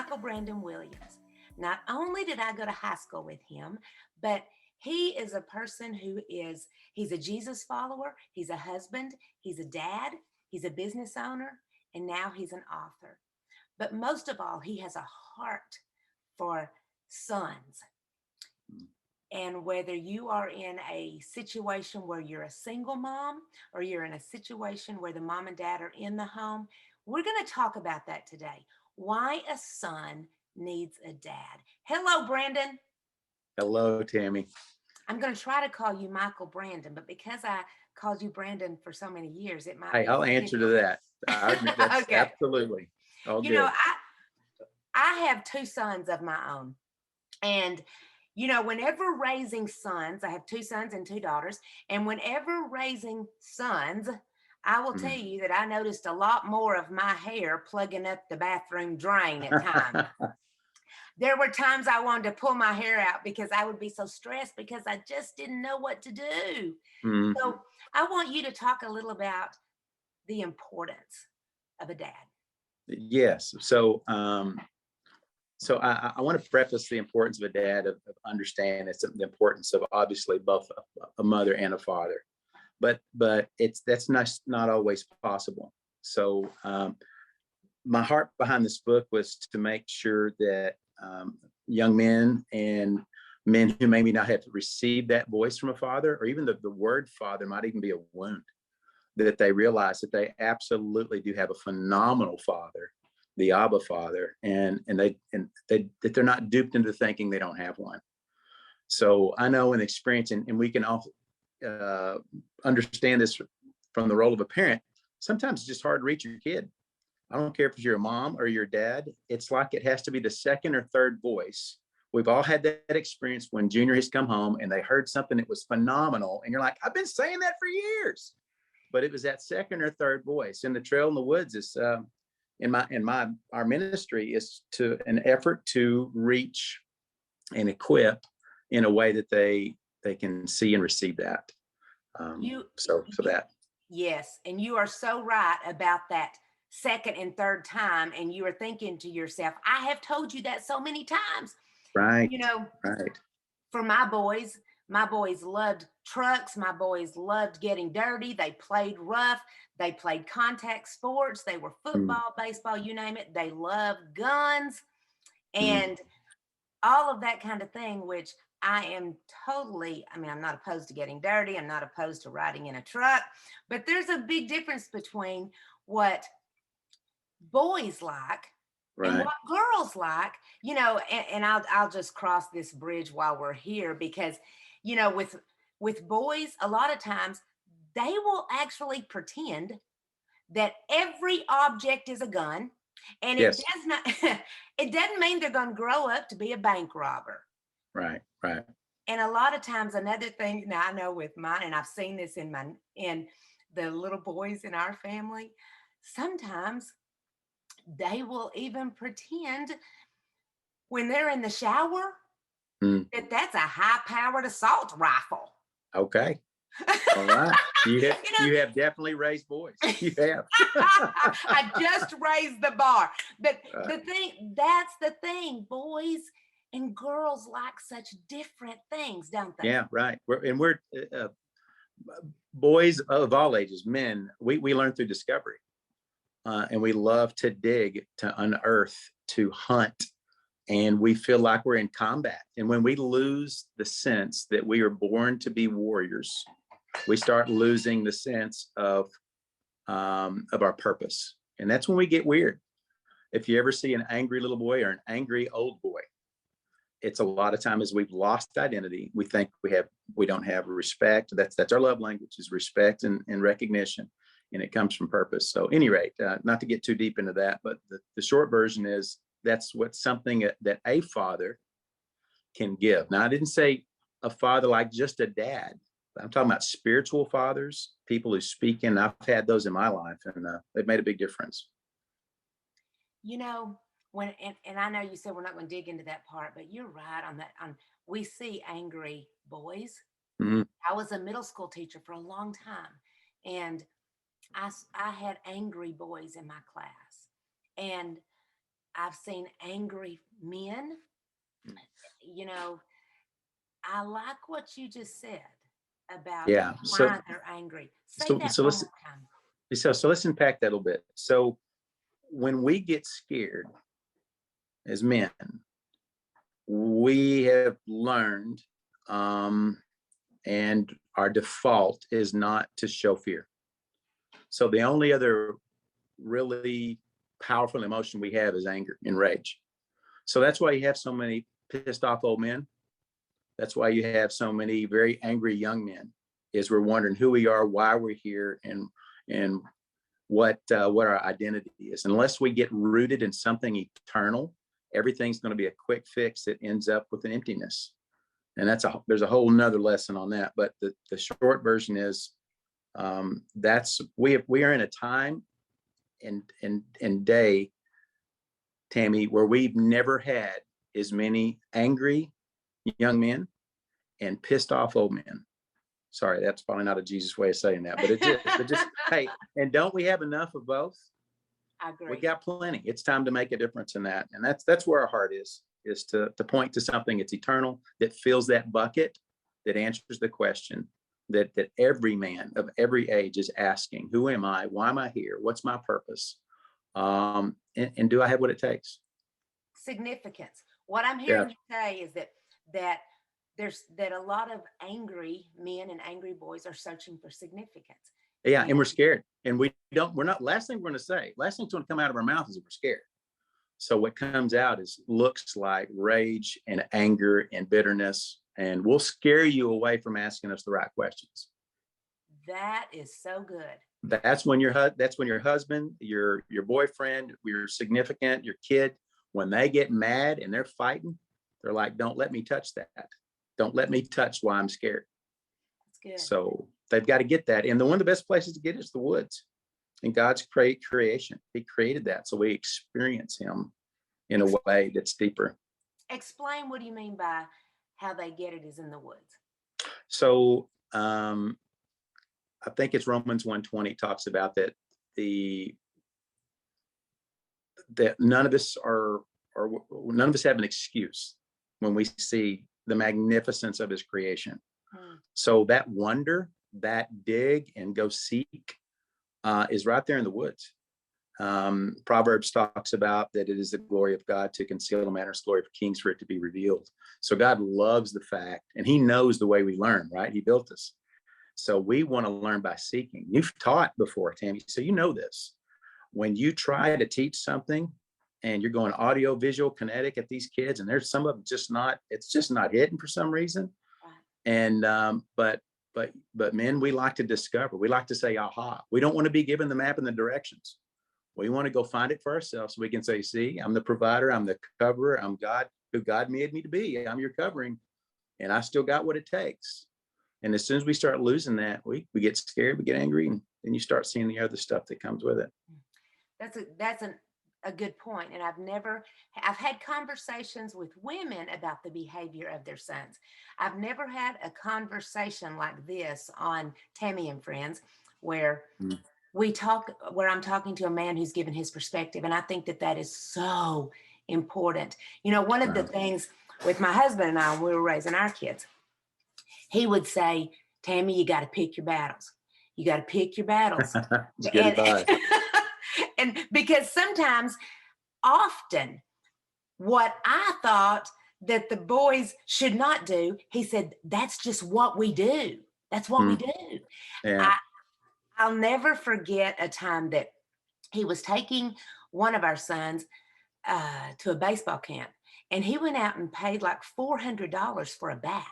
Michael Brandon Williams. Not only did I go to high school with him, but he is a person he's a Jesus follower, he's a husband, he's a dad, he's a business owner, and now he's an author. But most of all, he has a heart for sons. And whether you are in a situation where you're a single mom or you're in a situation where the mom and dad are in the home, we're going to talk about that today. Why a son needs a dad. Hello, Brandon. Hello, Tammy. I'm going to try to call you Michael Brandon, but because I called you Brandon for so many years, it might Hey, be I'll answer to that. That's okay. absolutely all You good. know, I have two sons of my own. And whenever raising sons, I have two sons and two daughters, and whenever raising sons, I will tell you that I noticed a lot more of my hair plugging up the bathroom drain at times. There were times I wanted to pull my hair out because I would be so stressed because I just didn't know what to do. So I want you to talk a little about the importance of a dad. Yes. So I want to preface the importance of a dad of understanding the importance of obviously both a mother and a father, but that's not always possible. So my heart behind this book was to make sure that young men and men who maybe not have received that voice from a father, or even the word father might even be a wound, that they realize that they absolutely do have a phenomenal father, the Abba Father, and that they're not duped into thinking they don't have one. So I know in experience, and we can all understand this from the role of a parent. Sometimes it's just hard to reach your kid. I don't care if you're a mom or your dad. It's like it has to be the second or third voice. We've all had that experience when Junior has come home and they heard something that was phenomenal, and you're like, I've been saying that for years. But it was that second or third voice. And the Trail in the Woods is our ministry is to an effort to reach and equip in a way that they can see and receive that. So that. Yes, and you are so right about that second and third time, and you are thinking to yourself, I have told you that so many times. Right. Right. For my boys loved trucks. My boys loved getting dirty. They played rough. They played contact sports. They were football, baseball, you name it. They loved guns and all of that kind of thing, which I'm not opposed to getting dirty. I'm not opposed to riding in a truck, but there's a big difference between what boys like and what girls like, and I'll just cross this bridge while we're here because, with boys, a lot of times they will actually pretend that every object is a gun, and yes. it does not, it doesn't mean they're going to grow up to be a bank robber. Right. And a lot of times, another thing now I know with mine, and I've seen this in the little boys in our family, sometimes they will even pretend when they're in the shower that that's a high-powered assault rifle. Okay. All right. You have definitely raised boys. You have. I just raised the bar. But that's the thing. Boys and girls like such different things, don't they? Yeah, right. We're boys of all ages, men, we learn through discovery. And we love to dig, to unearth, to hunt. And we feel like we're in combat. And when we lose the sense that we are born to be warriors, we start losing the sense of our purpose. And that's when we get weird. If you ever see an angry little boy or an angry old boy, it's a lot of times we've lost identity. We think we don't have respect. That's our love language, is respect and recognition. And it comes from purpose. So, at any rate, not to get too deep into that, but the short version is that's something that a father can give. Now, I didn't say a father like just a dad. I'm talking about spiritual fathers, people who speak in. I've had those in my life, and they've made a big difference. When and I know you said we're not going to dig into that part, but you're right on that. We see angry boys. I was a middle school teacher for a long time, and I had angry boys in my class, and I've seen angry men. You know, I like what you just said about Yeah. why they're angry. Say So that so one let's more time. so let's unpack that a little bit. So when we get scared as men, we have learned, and our default is not to show fear. So the only other really powerful emotion we have is anger and rage. So that's why you have so many pissed off old men. That's why you have so many very angry young men, is we're wondering who we are, why we're here, and what our identity is. Unless we get rooted in something eternal, everything's going to be a quick fix that ends up with an emptiness. And there's a whole nother lesson on that. But the short version is, we are in a time and day, Tammy, where we've never had as many angry young men and pissed off old men. Sorry, that's probably not a Jesus way of saying that, but it is. But just, hey, and don't we have enough of both? I agree. We got plenty. It's time to make a difference in that. And that's where our heart is to point to something that's eternal, that fills that bucket, that answers the question that every man of every age is asking: who am I? Why am I here? What's my purpose? And do I have what it takes? Significance. What I'm Yeah. hearing you say is that there's a lot of angry men and angry boys are searching for significance. Yeah, and we're scared, and we're not. Last thing's going to come out of our mouth is we're scared. So what comes out looks like rage and anger and bitterness, and we'll scare you away from asking us the right questions. That is so good. That's when your husband, your boyfriend, your significant, your kid, when they get mad and they're fighting, they're like, "Don't let me touch that. Don't let me touch why I'm scared." That's good. So they've got to get that. And one of the best places to get it is the woods. In God's creation, He created that so we experience Him in a way that's deeper. Explain, what do you mean by how they get it is in the woods? So I think it's Romans 1:20 talks about that none of us have an excuse when we see the magnificence of His creation. So that wonder, that dig and go seek, is right there in the woods. Proverbs talks about that it is the glory of God to conceal a matter, glory for kings for it to be revealed. So God loves the fact, and He knows the way we learn, right? He built us. So we want to learn by seeking. You've taught before, Tammy, so you know this. When you try to teach something and you're going audio, visual, kinetic at these kids, and there's some of them it's just not hitting for some reason. And but men, we like to discover. We like to say, aha. We don't want to be given the map and the directions. We want to go find it for ourselves so we can say, see, I'm the provider, I'm the coverer, I'm God, who God made me to be. I'm your covering, and I still got what it takes. And as soon as we start losing that, we get scared, we get angry, and then you start seeing the other stuff that comes with it. That's a good point. And I've had conversations with women about the behavior of their sons. I've never had a conversation like this on Tammy and Friends where where I'm talking to a man who's given his perspective. And I think that is so important. You know, one of the things with my husband and I, when we were raising our kids, he would say, Tammy, you got to pick your battles. You got to pick your battles. And because often what I thought that the boys should not do, he said, that's just what we do. That's what we do. Yeah. I'll never forget a time that he was taking one of our sons to a baseball camp, and he went out and paid like $400 for a bat.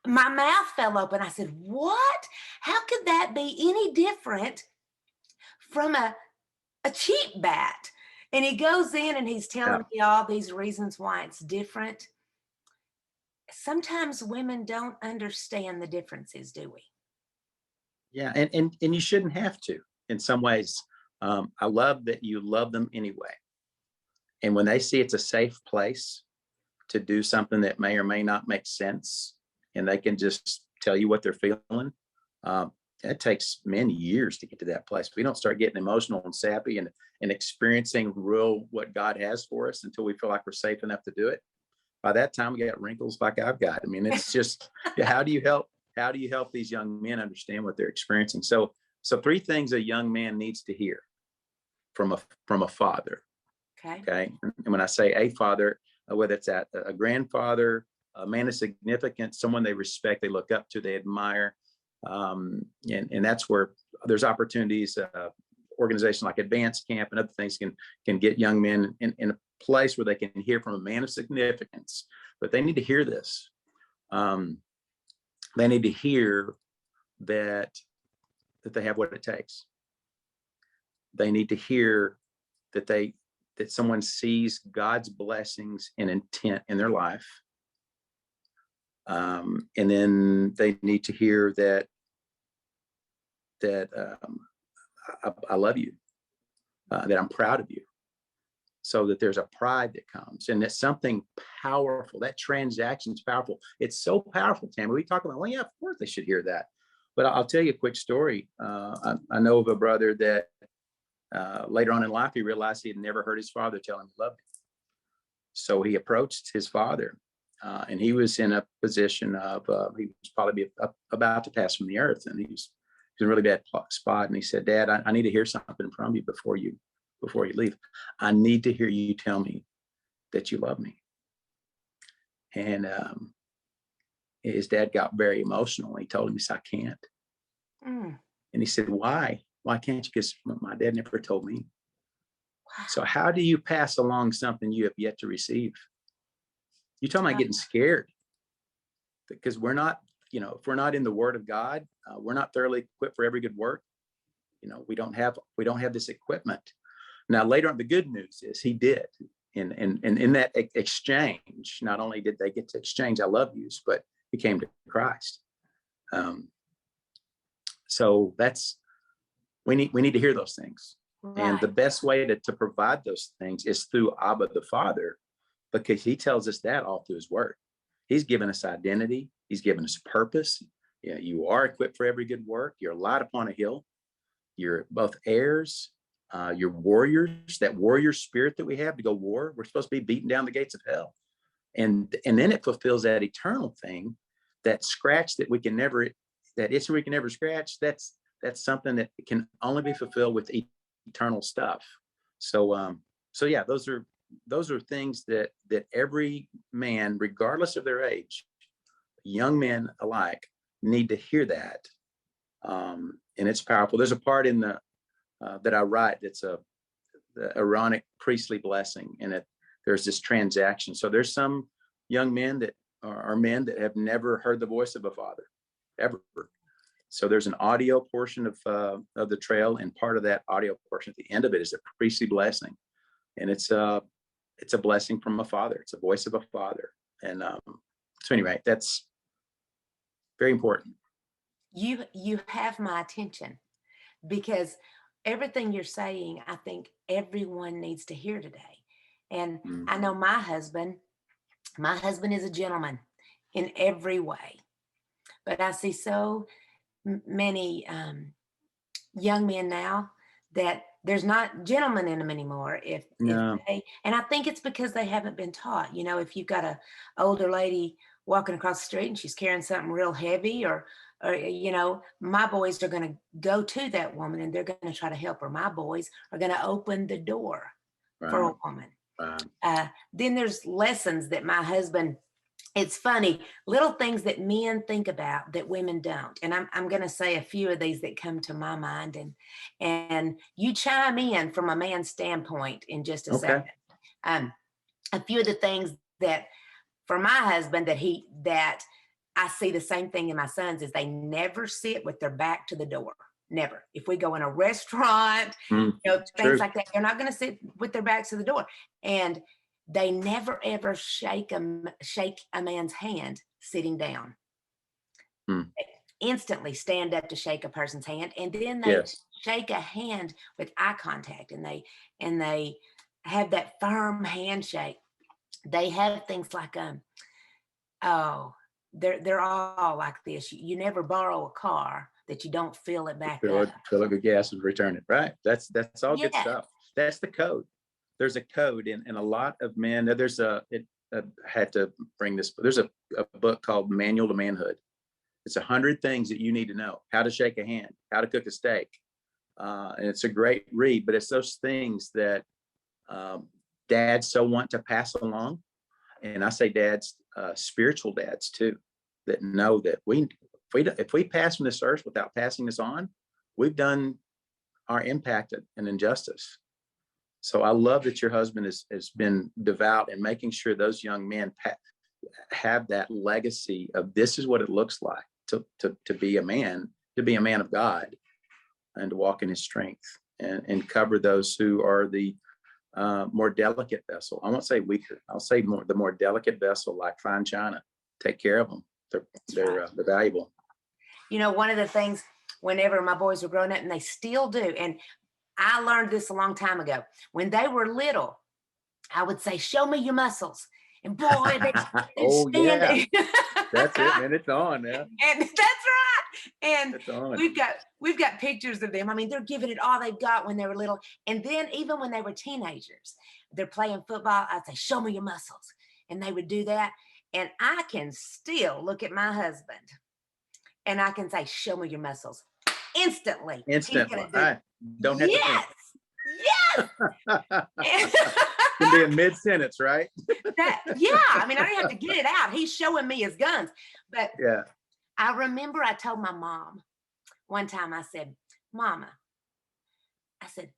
My mouth fell open. I said, what? How could that be any different from a cheap bat? And he goes in and he's telling me all these reasons why it's different. Sometimes women don't understand the differences, do we? Yeah, and you shouldn't have to. In some ways, I love that you love them anyway. And when they see it's a safe place to do something that may or may not make sense, and they can just tell you what they're feeling, it takes many years to get to that place. We don't start getting emotional and sappy and experiencing real what God has for us until we feel like we're safe enough to do it. By that time, we got wrinkles like I've got. I mean, it's just, how do you help these young men understand what they're experiencing? So 3 things a young man needs to hear from a father. Okay. And when I say a father, whether it's a grandfather, a man of significance, someone they respect, they look up to, they admire. And that's where there's opportunities, organizations like Advanced Camp and other things can get young men in a place where they can hear from a man of significance, but they need to hear this. They need to hear that they have what it takes. They need to hear that someone sees God's blessings and intent in their life. And then they need to hear that I love you, that I'm proud of you, so that there's a pride that comes, and that's something powerful. That transaction is powerful. It's so powerful, Tammy. We talk about, well, yeah, of course they should hear that. But I'll tell you a quick story. I know of a brother that later on in life, he realized he had never heard his father tell him he loved him. So he approached his father, and he was in a position of, he was probably about to pass from the earth, and he was in a really bad spot. And he said, Dad, I need to hear something from you before you leave. I need to hear you tell me that you love me. And his dad got very emotional. He told him, he said, I can't. And he said, why can't you? Because my dad never told me. Wow. So how do you pass along something you have yet to receive? You talking about getting scared, because we're not, if we're not in the Word of God, we're not thoroughly equipped for every good work. We don't have this equipment. Now, later on, the good news is he did. And in that exchange, not only did they get to exchange I love yous, but he came to Christ. So we need to hear those things. Right. And the best way to provide those things is through Abba the Father, because he tells us that all through his word. He's given us identity. He's given us purpose. Yeah, you are equipped for every good work. You're light upon a hill. You're both heirs. You're warriors. That warrior spirit that we have to go war. We're supposed to be beating down the gates of hell. And then it fulfills that eternal thing, that scratch that we can never, that itch we can never scratch. That's something that can only be fulfilled with eternal stuff. So yeah, those are things that every man, regardless of their age, young men alike, need to hear that. And it's powerful. There's a part in the that I write that's the Aaronic priestly blessing, and there's this transaction. So there's some young men that are men that have never heard the voice of a father ever. So there's an audio portion of the trail, and part of that audio portion at the end of it is a priestly blessing, and it's a blessing from a father. It's a voice of a father, and so anyway, that's very important. You have my attention, because everything you're saying, I think everyone needs to hear today. And I know my husband is a gentleman in every way, but I see so many young men now that there's not gentlemen in them anymore. And I think it's because they haven't been taught. If you've got a older lady walking across the street and she's carrying something real heavy, or my boys are going to go to that woman and they're going to try to help her. My boys are going to open the door for a woman. Then there's lessons that my husband, it's funny, little things that men think about that women don't. And I'm going to say a few of these that come to my mind, and you chime in from a man's standpoint in just a second. A few of the things that for my husband that I see the same thing in my sons is they never sit with their back to the door. Never. If we go in a restaurant, things like that, they're not going to sit with their backs to the door. And they never ever shake a man's hand sitting down. They instantly stand up to shake a person's hand, and then they shake a hand with eye contact, and they have that firm handshake. They have things like they're all like this. You never borrow a car, that you don't fill it back Fill up. it, fill it with gas and return it. Right. That's all good Yeah. stuff. That's the code. There's a code in a lot of men. There's I had to bring this. There's a book called Manual to Manhood. It's 100 things that you need to know: how to shake a hand, how to cook a steak, and it's a great read. But it's those things that dads so want to pass along, and I say dads, spiritual dads too, that know that if we pass from this earth without passing this on, we've done our impact an injustice. So I love that your husband has been devout in making sure those young men have that legacy of this is what it looks like to be a man, to be a man of God, and to walk in his strength and cover those who are the more delicate vessel. I won't say weaker. I'll say the more delicate vessel, like fine china. Take care of them. They're valuable. You know, one of the things whenever my boys were growing up, and they still do, and I learned this a long time ago. When they were little, I would say, "Show me your muscles," and boy, they'd oh stand. yeah, that's it, man. It's on, man. And that's right. And It's on. we've got pictures of them. I mean, they're giving it all they've got when they were little, and then even when they were teenagers, they're playing football. I'd say, "Show me your muscles," and they would do that. And I can still look at my husband, and I can say, "Show me your muscles." Instantly. Instantly. I don't have yes, to think. yes. Can be in mid-sentence, right? Yeah, I mean, I don't have to get it out. He's showing me his guns. But Yeah. I remember I told my mom one time, I said, "Mama," I said,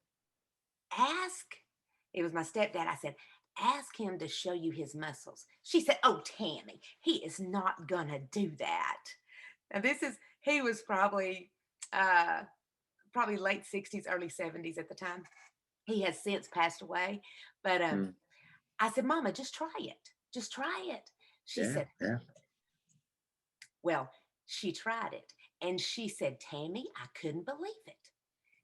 it was my stepdad. I said, "Ask him to show you his muscles." She said, "Oh, Tammy, he is not gonna do that." Now he was probably late 60s, early 70s at the time. He has since passed away. But I said, "Mama, just try it. Just try it." She said, yeah. well, she tried it. And she said, "Tammy, I couldn't believe it."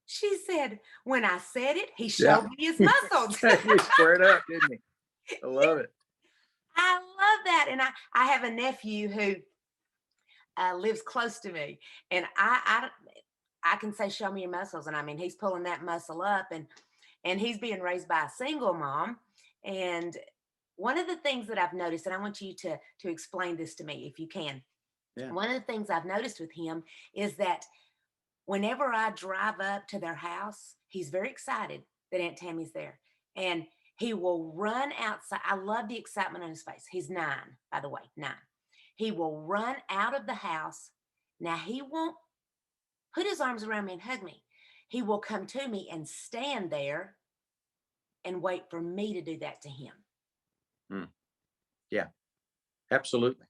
She said, "When I said it, he showed me his muscles." He squared up, didn't he? I love it. I love that. And I have a nephew who lives close to me. And I can say, "Show me your muscles." And I mean, he's pulling that muscle up, and he's being raised by a single mom. And one of the things that I've noticed, and I want you to explain this to me if you can. Yeah. One of the things I've noticed with him is that whenever I drive up to their house, he's very excited that Aunt Tammy's there. And he will run outside. I love the excitement on his face. He's 9, by the way, 9. He will run out of the house. Now, he won't put his arms around me and hug me. He will come to me and stand there and wait for me to do that to him. Yeah, absolutely.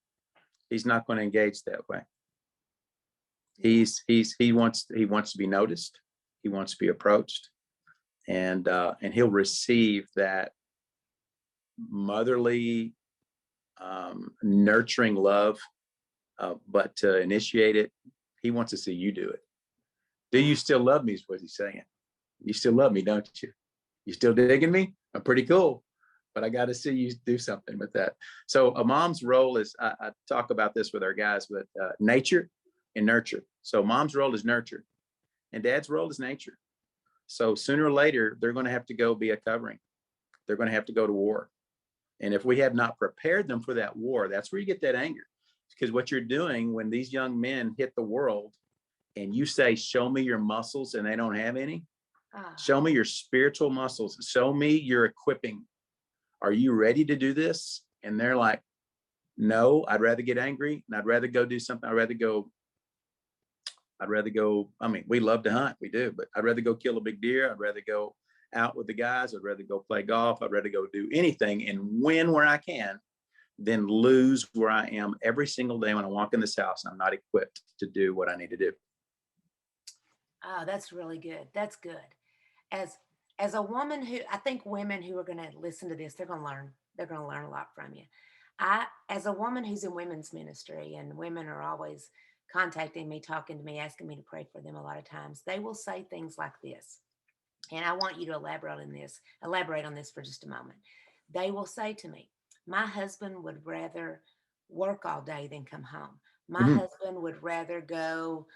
He's not going to engage that way. He wants to be noticed. He wants to be approached, and he'll receive that motherly, nurturing love. But to initiate it, he wants to see you do it. Do you still love me? Is what he's saying. You still love me, don't you? You still digging me? I'm pretty cool, but I got to see you do something with that. So a mom's role is, I talk about this with our guys, but nature and nurture. So mom's role is nurture, and dad's role is nature. So sooner or later, they're going to have to go be a covering. They're going to have to go to war. And if we have not prepared them for that war, that's where you get that anger. Because what you're doing when these young men hit the world and you say, "Show me your muscles," and they don't have any, show me your spiritual muscles. Show me your equipping. Are you ready to do this? And they're like, "No, I'd rather get angry and I'd rather go do something. I'd rather go. I mean, we love to hunt. We do, but I'd rather go kill a big deer. I'd rather go out with the guys. I'd rather go play golf. I'd rather go do anything and win where I can than lose where I am every single day when I walk in this house and I'm not equipped to do what I need to do." Oh, that's really good. That's good. As a woman who, I think women who are going to listen to this, they're going to learn. They're going to learn a lot from you. As a woman who's in women's ministry, and women are always contacting me, talking to me, asking me to pray for them a lot of times, they will say things like this. And I want you to elaborate on this for just a moment. They will say to me, "My husband would rather work all day than come home. My husband would rather go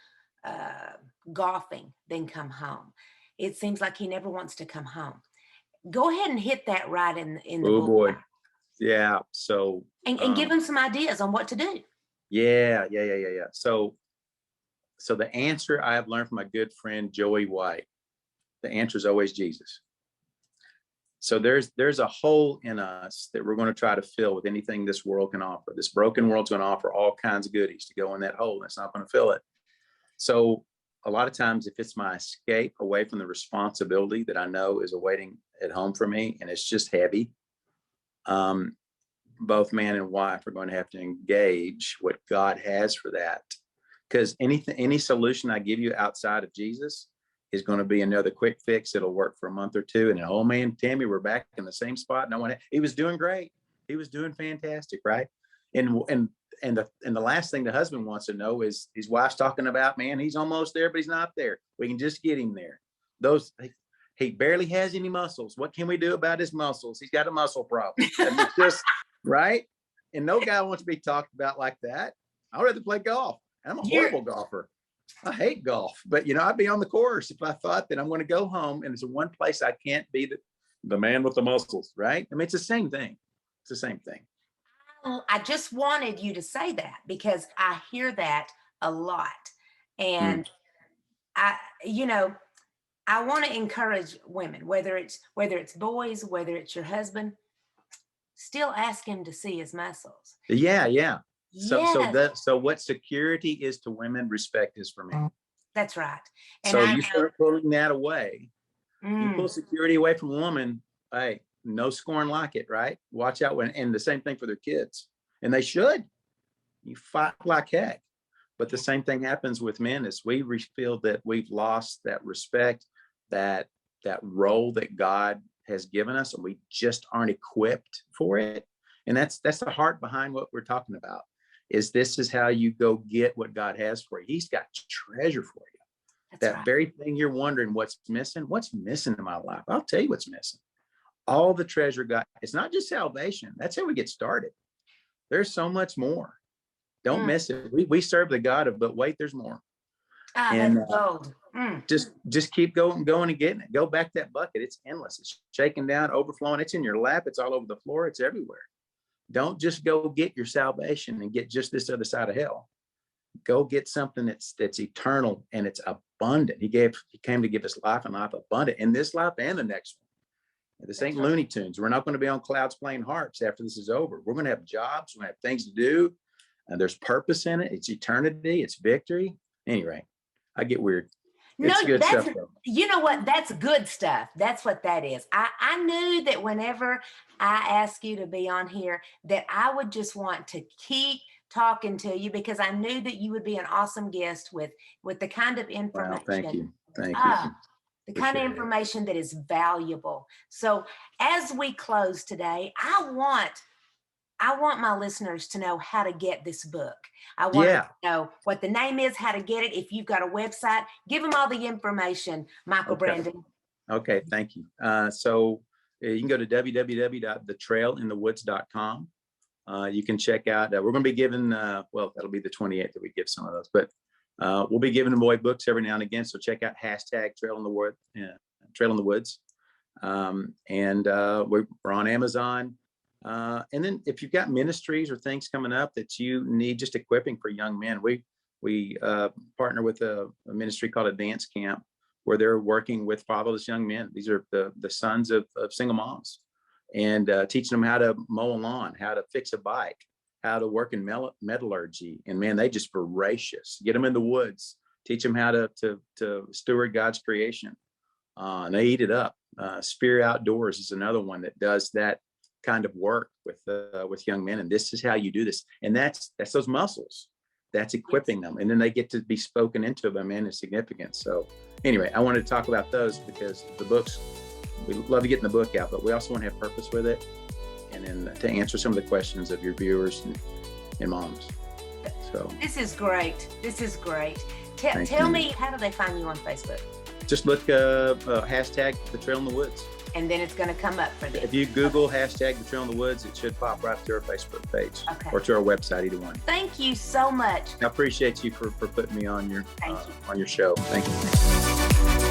golfing, then come home. It seems like he never wants to come home. Go ahead and hit that right in the Oh book, boy. Yeah. So, and give him some ideas on what to do. yeah. So the answer I have learned from my good friend, Joey White, the answer is always Jesus. So there's a hole in us that we're going to try to fill with anything this world can offer. This broken world's going to offer all kinds of goodies to go in that hole, and it's not going to fill it. So a lot of times, if it's my escape away from the responsibility that I know is awaiting at home for me, and it's just heavy, both man and wife are going to have to engage what God has for that. Because any solution I give you outside of Jesus is going to be another quick fix. It'll work for a month or two. And oh man, Tammy, we're back in the same spot. He was doing great. He was doing fantastic. Right. And the last thing the husband wants to know is his wife's talking about, man, he's almost there, but he's not there. We can just get him there. He barely has any muscles. What can we do about his muscles? He's got a muscle problem. And it's just right. And no guy wants to be talked about like that. I'd rather play golf. And I'm a horrible golfer. I hate golf, but I'd be on the course if I thought that I'm going to go home and it's the one place I can't be the man with the muscles, right? I mean, it's the same thing. It's the same thing. I just wanted you to say that because I hear that a lot. And I want to encourage women, whether it's boys, whether it's your husband, still ask him to see his muscles. Yeah. Yes. So what security is to women, respect is for me. That's right. And so you start pulling that away. You pull security away from a woman, hey, no scorn like it, right? Watch out and the same thing for their kids. And they should. You fight like heck. But the same thing happens with men is we feel that we've lost that respect, that role that God has given us, and we just aren't equipped for it. And that's the heart behind what we're talking about. This is how you go get what God has for you. He's got treasure for you. That's that right. Very thing you're wondering what's missing in my life. I'll tell you what's missing. All the treasure God, it's not just salvation. That's how we get started. There's so much more. Don't miss it. We serve the God of, but wait, there's more. And gold. Just keep going and getting it. Go back to that bucket. It's endless. It's shaking down, overflowing. It's in your lap. It's all over the floor. It's everywhere. Don't just go get your salvation and get just this other side of hell. Go get something that's eternal and it's abundant. He came to give us life and life abundant in this life and the next one. This ain't Looney Tunes. We're not going to be on clouds playing harps after this is over. We're going to have jobs. We're going to have things to do. And there's purpose in it. It's eternity. It's victory. Anyway, I get weird. It's good stuff, though. You know what? That's good stuff. That's what that is. I knew that whenever I asked you to be on here, that I would just want to keep talking to you because I knew that you would be an awesome guest with the kind of information. Wow, thank you. Thank you. The kind of information that is valuable. So as we close today, I want my listeners to know how to get this book. I want to know what the name is, how to get it. If you've got a website, give them all the information, Michael Brandon. Okay, thank you. So you can go to www.thetrailinthewoods.com. You can check out, we're going to be giving, that'll be the 28th that we give some of those, but we'll be giving away books every now and again. So check out #Trail in the Woods. And we're on Amazon. And then if you've got ministries or things coming up that you need just equipping for young men, we partner with a ministry called Advance Camp, where they're working with fatherless young men. These are the sons of single moms, and teaching them how to mow a lawn, how to fix a bike, how to work in metallurgy. And man, they just voracious. Get them in the woods, teach them how to steward God's creation. And they eat it up. Spear Outdoors is another one that does that kind of work with young men. And this is how you do this. And that's those muscles. That's equipping them. And then they get to be spoken into by men of significance. So anyway, I wanted to talk about those because the books, we love to get the book out, but we also want to have purpose with it. And then to answer some of the questions of your viewers and moms. So this is great. Tell me, how do they find you on Facebook? Just look #The Trail in the Woods. and then it's going to come up for this. If you Google hashtag the Trail in the Woods, it should pop right to our Facebook page or to our website, either one. Thank you so much. I appreciate you for putting me on your show. Thank you.